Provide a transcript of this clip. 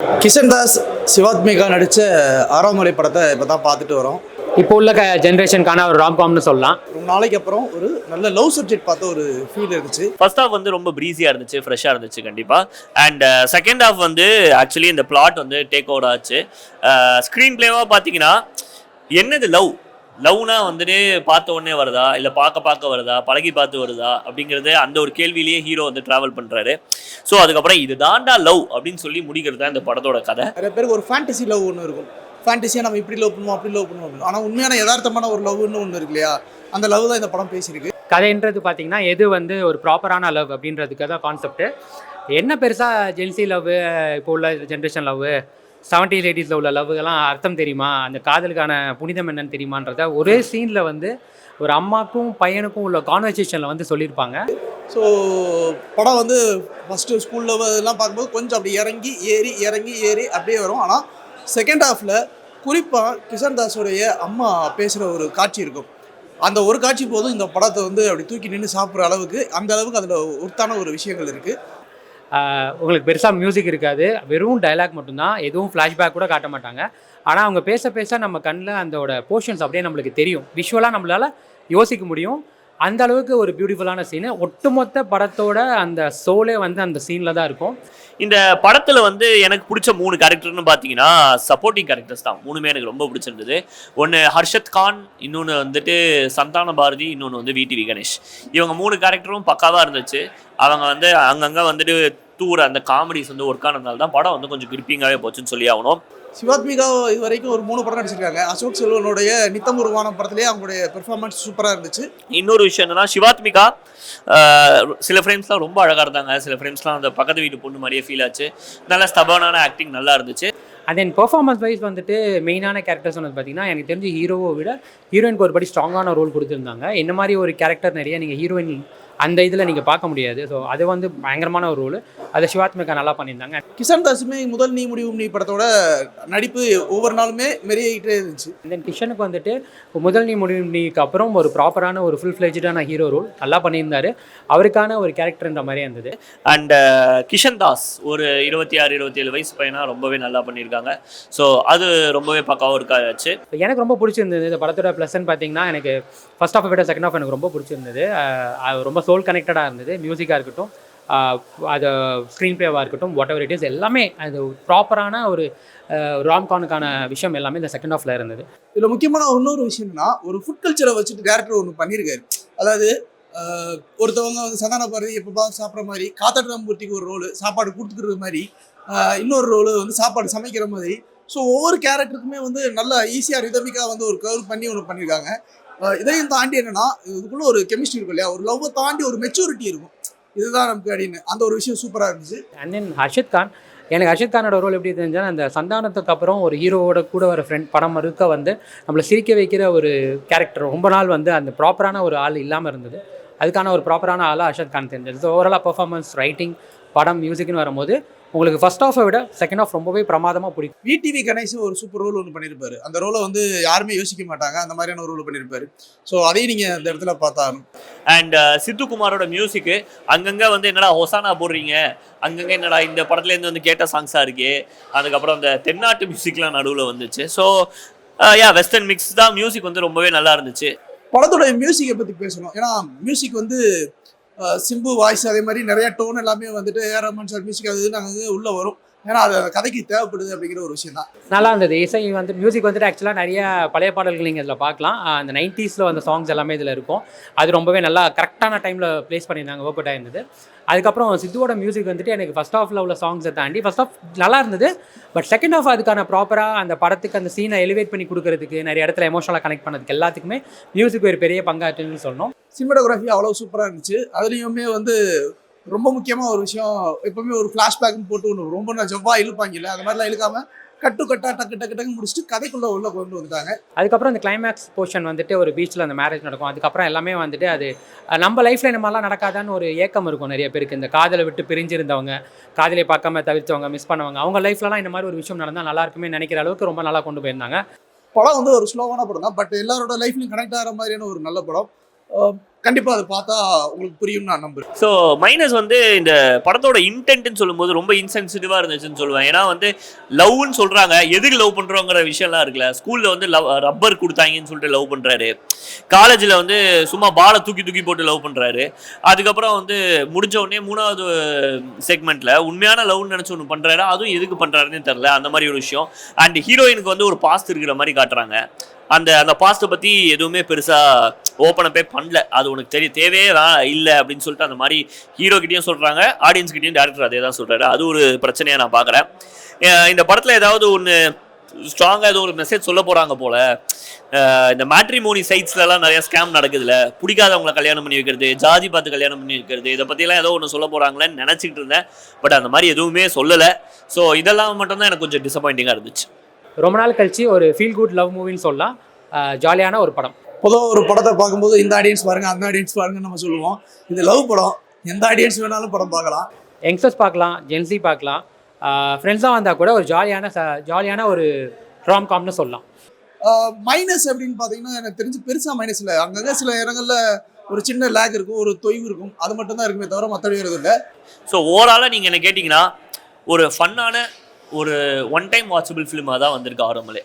கிஷன் தாஸ் சிவாத்மிகா நடித்த ஆறாமலை படத்தை இப்போ தான் பார்த்துட்டு வரோம். இப்போ உள்ள ஜென்ரேஷனுக்கான ஒரு ராம்காம்னு சொல்லலாம். ரொம்ப நாளைக்கு அப்புறம் ஒரு நல்ல லவ் சப்ஜெக்ட் பார்த்த ஒரு ஃபீல் இருந்துச்சு. ஃபர்ஸ்ட் ஹாஃப் வந்து ரொம்ப ப்ரீஸியாக இருந்துச்சு, ஃப்ரெஷ்ஷாக இருந்துச்சு கண்டிப்பாக. அண்ட் செகண்ட் ஹாஃப் வந்து ஆக்சுவலி இந்த பிளாட் வந்து டேக் ஓவர் ஆச்சு. ஸ்க்ரீன் பிளேவாக பார்த்தீங்கன்னா என்னது லவ்னா வந்துட்டு பார்த்த உடனே வருதா, இல்லை பார்க்க வருதா, பழகி பார்த்து வருதா அப்படிங்கிறது அந்த ஒரு கேள்வியிலேயே ஹீரோ வந்து ட்ராவல் பண்ணுறாரு. ஸோ அதுக்கப்புறம் இது தாண்டா லவ் அப்படின்னு சொல்லி முடிக்கிறது தான் இந்த படத்தோட கதை. நிறைய பேருக்கு ஒரு ஃபேண்டசி லவ் ஒன்று இருக்கும். ஃபேண்டசியாக நம்ம இப்படி லவ் பண்ணுவோம், அப்படி லவ் பண்ணுவோம். ஆனால் உண்மையான யதார்த்தமான ஒரு லவ்னு ஒன்று இருக்கு இல்லையா, அந்த லவ் தான் இந்த படம் பேசியிருக்கு. கதைன்றது பார்த்தீங்கன்னா எது வந்து ஒரு ப்ராப்பரான லவ் அப்படின்றதுக்கு தான் கான்செப்ட். என்ன பெருசாக ஜென்சி லவ், இப்போ உள்ள ஜென்ரேஷன் லவ், 70s 80s உள்ள லவ்லாம் அர்த்தம் தெரியுமா, அந்த காதலுக்கான புனிதம் என்னன்னு தெரியுமான்றத ஒரே சீனில் வந்து ஒரு அம்மாக்கும் பையனுக்கும் உள்ள கான்வர்சேஷனில் வந்து சொல்லியிருப்பாங்க. ஸோ படம் வந்து ஃபஸ்ட்டு ஸ்கூலில் இதெல்லாம் பார்க்கும்போது கொஞ்சம் அப்படி இறங்கி ஏறி அப்படியே வரும். ஆனால் செகண்ட் ஹாஃபில் குறிப்பாக கிஷன் தாஸோடைய அம்மா பேசுகிற ஒரு காட்சி இருக்கும். அந்த ஒரு காட்சி போதும் இந்த படத்தை வந்து அப்படி தூக்கி நின்று சாப்பிட்ற அளவுக்கு, அந்த அளவுக்கு அதில் ஒருத்தான ஒரு விஷயங்கள் இருக்குது. உங்களுக்கு பெருசாக மியூசிக் இருக்காது, வெறும் டைலாக் மட்டும்தான், எதுவும் ஃப்ளாஷ்பேக் கூட காட்ட மாட்டாங்க. ஆனால் அவங்க பேச நம்ம கண்ணில் அதோட போர்ஷன்ஸ் அப்படியே நம்மளுக்கு தெரியும், விஷுவலாக நம்மளால் யோசிக்க முடியும். அந்த அளவுக்கு ஒரு பியூட்டிஃபுல்லான சீனு. ஒட்டுமொத்த படத்தோட அந்த சோலே வந்து அந்த சீனில் தான் இருக்கும். இந்த படத்தில் வந்து எனக்கு பிடிச்ச 3 கேரக்டர்னு பார்த்தீங்கன்னா சப்போர்ட்டிங் கேரக்டர்ஸ் தான். 3மே எனக்கு ரொம்ப பிடிச்சிருந்தது. ஒன்று ஹர்ஷத் கான், இன்னொன்று வந்துட்டு சந்தான பாரதி, இன்னொன்று வந்து விடிவி கணேஷ். இவங்க 3 கேரக்டரும் பக்காவாக இருந்துச்சு. அவங்க வந்து அங்கங்கே வந்துட்டு அந்த காமெடிஸ் வந்து ஒர்க் ஆனதுனால தான் படம் வந்து கொஞ்சம் கிரிப்பிங்காகவே போச்சுன்னு சொல்லி ஆகணும். சிவாத்மிகா இது வரைக்கும் ஒரு 3 படம் நடிச்சிருக்காங்க. அசோக் செல்வனுடைய நித்தம் ஒரு வானம் படத்துலேயே அவங்களுடைய பெர்ஃபார்மன்ஸ் சூப்பராக இருந்துச்சு. இன்னொரு விஷயம் என்னன்னா, சிவாத்மிகா சில ஃப்ரேம்ஸ்லாம் ரொம்ப அழகாக இருந்தாங்க, சில ஃப்ரேம்ஸ்லாம் அந்த பக்கத்து வீட்டு பொண்ணு மாதிரியே ஃபீல் ஆச்சு. நல்ல ஸ்டபர்னான ஆக்டிங் நல்லா இருந்துச்சு. அண்ட் தென் பெர்ஃபார்மன்ஸ் வைஸ் வந்துட்டு மெயினான கேரக்டர்ஸ் வந்து பார்த்தீங்கன்னா எனக்கு தெரிஞ்சு ஹீரோவை விட ஹீரோயினுக்கு ஒரு படி ஸ்ட்ராங்கான ரோல் கொடுத்துருந்தாங்க. என்ன மாதிரி ஒரு கேரக்டர் நிறைய நீங்கள் ஹீரோயின் அந்த இதில் நீங்கள் பார்க்க முடியாது. ஸோ அது வந்து பயங்கரமான ஒரு ரோல், அதை சிவாத்மிகா நல்லா பண்ணியிருந்தாங்க. கிஷன் தாஸுமே முதல் நீ முடிவும் நீ படத்தோட நடிப்பு ஒவ்வொரு நாளுமே மெரியாகிட்டே இருந்துச்சு. தென் கிஷனுக்கு வந்துட்டு முதல் நீ முடிவும் நீக்கு அப்புறம் ஒரு ப்ராப்பரான ஒரு ஃபுல் ஃப்ளெஜ்டான ஹீரோ ரோல் நல்லா பண்ணியிருந்தார். அவருக்கான ஒரு கேரக்டர்ன்ற மாதிரியே இருந்தது. அண்ட் கிஷன் தாஸ் ஒரு 26-27 வயசு பையனா ரொம்பவே நல்லா பண்ணியிருக்காங்க. ஸோ அது ரொம்பவே பக்காவாக இருக்காச்சு. எனக்கு ரொம்ப பிடிச்சிருந்தது இந்த படத்தோட ப்ளஸ்ன்னு பார்த்தீங்கன்னா, எனக்கு ஃபர்ஸ்ட் ஹாஃபை விட செகண்ட் ஹாஃப் எனக்கு ரொம்ப பிடிச்சிருந்தது. ரொம்ப சோல் கனெக்டடாக இருந்தது. மியூசிக்காக இருக்கட்டும், அது ஸ்க்ரீன் பிளேவாக இருக்கட்டும், வாட் எவர் இட் இஸ், எல்லாமே அது ப்ராப்பரான ஒரு ராம்கானுக்கான விஷயம் எல்லாமே இந்த செகண்ட் ஹாஃபில் இருந்தது. இதில் முக்கியமான இன்னொரு விஷயம்னா, ஒரு ஃபுட் கல்ச்சரை வச்சுட்டு டேரக்டர் ஒன்று பண்ணியிருக்காரு. அதாவது ஒருத்தவங்க வந்து சந்தான பாரதி எப்போ சாப்பிட்ற மாதிரி, காத்தட்ராமூர்த்திக்கு ஒரு ரோல் சாப்பாடு கொடுத்துக்கிறது மாதிரி, இன்னொரு ரோல் வந்து சாப்பாடு சமைக்கிற மாதிரி. ஸோ ஒவ்வொரு கேரக்டருக்குமே வந்து நல்லா ஈஸியாக ரிதமிக்காக வந்து ஒரு கர்வ் பண்ணி ஒன்று பண்ணியிருக்காங்க. இதையும் தாண்டி என்னன்னா, இதுக்குள்ள ஒரு கெமிஸ்ட்ரி இருக்கும் இல்லையா, ஒரு லவ்வை தாண்டி ஒரு மெச்சூரிட்டி இருக்கும், இதுதான் நமக்கு அப்படின்னு அந்த ஒரு விஷயம் சூப்பராக இருந்துச்சு. அண்ட் தென் ஹர்ஷத் கான், எனக்கு ஹர்ஷத் கானோட ரோல் எப்படி தெரிஞ்சால், அந்த சந்தானத்துக்கு அப்புறம் ஒரு ஹீரோவோட கூட வர ஃப்ரெண்ட் படம் மறுக்க வந்து நம்மளை சிரிக்க வைக்கிற ஒரு கேரக்டர் ரொம்ப நாள் வந்து அந்த ப்ராப்பரான ஒரு ஆள் இல்லாமல் இருந்தது. அதுக்கான ஒரு ப்ராப்பரான ஆளாக ஹர்ஷத் கான் தெரிஞ்சது. ஸோ ஓவராலாக பர்ஃபார்மன்ஸ், ரைட்டிங், படம், மியூசிக்னு வரும்போது உங்களுக்கு ஃபர்ஸ்ட் ஹாஃபை விட செகண்ட் ஹாஃப் ரொம்பவே பிரமாதமாக பிடிக்கும். விடிவி கணேஷ் ஒரு சூப்பர் ரோல் ஒன்று பண்ணியிருப்பாரு. அந்த ரோலை வந்து யாருமே யோசிக்க மாட்டாங்க, அந்த மாதிரியான ஒரு ரோல் பண்ணியிருப்பாரு. ஸோ அதையும் நீங்கள் அந்த இடத்துல பார்த்தாலும். அண்ட் சித்துக்குமாரோட மியூசிக்கு அங்கங்கே வந்து என்னடா ஹொசானா போடுறீங்க, அங்கங்கே என்னடா இந்த படத்துலேருந்து வந்து கேட்ட சாங்ஸாக இருக்கே, அதுக்கப்புறம் அந்த தென்னாட்டு மியூசிக்லாம் நடுவில் வந்துச்சு. ஸோ வெஸ்டர்ன் மிக்ஸ் தான் மியூசிக் வந்து ரொம்பவே நல்லா இருந்துச்சு. படத்தோட மியூசிக்கை பற்றி பேசணும். ஏன்னா மியூசிக் வந்து சிம்பு வாய்ஸ், அதே மாதிரி நிறைய டோன் எல்லாமே வந்துட்டு ஏஆர் ரஹ்மான் சார் மியூசிக் அது நாங்கள் உள்ளே வரும். ஏன்னா அது கதைக்கு தேவைப்படுது அப்படிங்கிற ஒரு விஷயம் தான். நல்லா இருந்தது. இசை வந்து மியூசிக் வந்துட்டு ஆக்சுவலாக நிறைய பழைய பாடல்கள் நீங்கள் இதில் பார்க்கலாம். அந்த 90s அந்த சாங்ஸ் எல்லாமே இதில் இருக்கும். அது ரொம்பவே நல்லா கரெக்டான டைமில் ப்ளேஸ் பண்ணியிருந்தாங்க, ஒர்க் அவுட் ஆயிருந்தது. அதுக்கப்புறம் சித்துவோட மியூசிக் வந்துட்டு எனக்கு ஃபஸ்ட் ஹாஃபில் உள்ள சாங்ஸை தாண்டி ஃபஸ்ட் ஹாஃப் நல்லா இருந்தது. பட் செகண்ட் ஹாஃப் அதுக்கான ப்ராப்பராக அந்த படத்துக்கு அந்த சீனை எலிவேட் பண்ணி கொடுக்கறதுக்கு, நிறைய இடத்துல எமோஷனலாக கனெக்ட் பண்ணதுக்கு எல்லாத்துக்குமே மியூசிக் ஒரு பெரிய பங்காற்றுன்னு சொல்லணும். சினிமாட்டோகிராஃபி அவ்வளோ சூப்பராக இருந்துச்சு. அதுலேயுமே வந்து ரொம்ப முக்கியமாக ஒரு விஷயம், எப்பவுமே ஒரு ஃப்ளாஷ்பேக்னு போட்டு ஒன்று ரொம்ப ஜவ்வாக இழுப்பாங்கல்ல, அது மாதிரிலாம் இழுக்காமல் கட்டா டக்கு முடிச்சுட்டு கதைக்குள்ளே உள்ள கொண்டு வந்துட்டாங்க. அதுக்கப்புறம் அந்த கிளைமேக்ஸ் போர்ஷன் வந்துட்டு ஒரு பீச்சில் அந்த மேரேஜ் நடக்கும். அதுக்கப்புறம் எல்லாமே வந்துட்டு அது நம்ம லைஃப்பில் இந்த மாதிரிலாம் நடக்காதான்னு ஒரு ஏக்கம் இருக்கும் நிறைய பேருக்கு. இந்த காதலை விட்டு பிரிஞ்சிருந்தவங்க, காதலை பார்க்காம தவிர்த்தவங்க, மிஸ் பண்ணவங்க, அவங்க லைஃப்லலாம் இந்த மாதிரி ஒரு விஷயம் நடந்தால் நல்லா இருக்குமே நினைக்கிற அளவுக்கு ரொம்ப நல்லா கொண்டு போயிருந்தாங்க. படம் வந்து ஒரு ஸ்லோவான படம் தான், பட் எல்லாரோட லைஃப்லையும் கனெக்ட் ஆகிற மாதிரியான ஒரு நல்ல படம். கண்டிப்பாக அதை பார்த்தா உங்களுக்கு புரியும்னு நான் நம்புறேன். ஸோ மைனஸ் வந்து இந்த படத்தோட இன்டென்ட்னு சொல்லும்போது ரொம்ப இன்சென்சிட்டிவாக இருந்துச்சுன்னு சொல்லுவேன். ஏன்னா வந்து லவ்னு சொல்கிறாங்க, எதுக்கு லவ் பண்ணுறோங்கிற விஷயம்லாம் இருக்குல்ல. ஸ்கூலில் வந்து ரப்பர் கொடுத்தாங்கன்னு சொல்லிட்டு லவ் பண்ணுறாரு, காலேஜில் வந்து சும்மா பாலை தூக்கி தூக்கி போட்டு லவ் பண்ணுறாரு. அதுக்கப்புறம் வந்து முடிஞ்ச உடனே 3வது செக்மெண்ட்டில் உண்மையான லவ்னு நினச்சி ஒன்று பண்ணுறாரு, அதுவும் எதுக்கு பண்ணுறாருன்னு தெரில. அந்த மாதிரி ஒரு விஷயம். அண்ட் ஹீரோயினுக்கு வந்து ஒரு பாஸ்ட் இருக்கிற மாதிரி காட்டுறாங்க. அந்த பாஸ்ட்டை பற்றி எதுவுமே பெருசாக ஓப்பன் அப்பே பண்ணல. அது உனக்கு தேவையே இல்லை அப்படின்னு சொல்லிட்டு அந்த மாதிரி ஹீரோக்கிட்டையும் சொல்கிறாங்க, ஆடியன்ஸ்கிட்டையும் டேரக்டர் அதே தான் சொல்கிறாரு. அது ஒரு பிரச்சனையாக நான் பார்க்குறேன். இந்த படத்தில் ஏதாவது ஒன்று ஸ்ட்ராங்காக ஏதோ ஒரு மெசேஜ் சொல்ல போகிறாங்க போல். இந்த மேட்ரிமோனி சைட்ஸ்லலாம் நிறையா ஸ்கேம் நடக்குதுல்ல, பிடிக்காதவங்களை கல்யாணம் பண்ணி வைக்கிறது, ஜாதி பார்த்து கல்யாணம் பண்ணி வைக்கிறது, இதை பற்றிலாம் ஏதோ ஒன்று சொல்ல போகிறாங்களேன்னு நினச்சிக்கிட்டு இருந்தேன். பட் அந்த மாதிரி எதுவுமே சொல்லலை. ஸோ இதெல்லாம் மட்டும்தான் எனக்கு கொஞ்சம் டிசப்பாயிண்டிங்காக இருந்துச்சு. ரொம்ப நாள் கழிச்சு ஒரு ஃபீல் குட் லவ் மூவின்னு சொல்லலாம். ஜாலியான ஒரு படம். பொதுவாக ஒரு படத்தை பார்க்கும்போது இந்த ஆடியன்ஸ் பாருங்கள், அந்த ஆடியன்ஸ் பாருங்கன்னு நம்ம சொல்லுவோம். இது லவ் படம், எந்த ஆடியன்ஸ் வேணாலும் படம் பார்க்கலாம். யங்ஸ்டர்ஸ் பார்க்கலாம், ஜென்சி பார்க்கலாம், ஃப்ரெண்ட்ஸாக வந்தால் கூட ஒரு ஜாலியான ஒரு காம்னு சொல்லலாம். மைனஸ் அப்படின்னு பார்த்தீங்கன்னா எனக்கு தெரிஞ்சு பெருசாக மைனஸ் இல்லை. அங்கங்கே சில இடங்களில் ஒரு சின்ன லேக் இருக்கும், ஒரு தொய்வு இருக்கும், அது மட்டும் தான் இருக்குமே தவிர மற்றபடி வருது இல்லை. ஸோ ஓவராலாக நீங்கள் என்ன கேட்டிங்கன்னா ஒரு ஃபன்னான ஒரு ஒன் டைம் வாட்சபிள் ஃபிலிமாக தான் வந்திருக்கு ஆரம்பலே.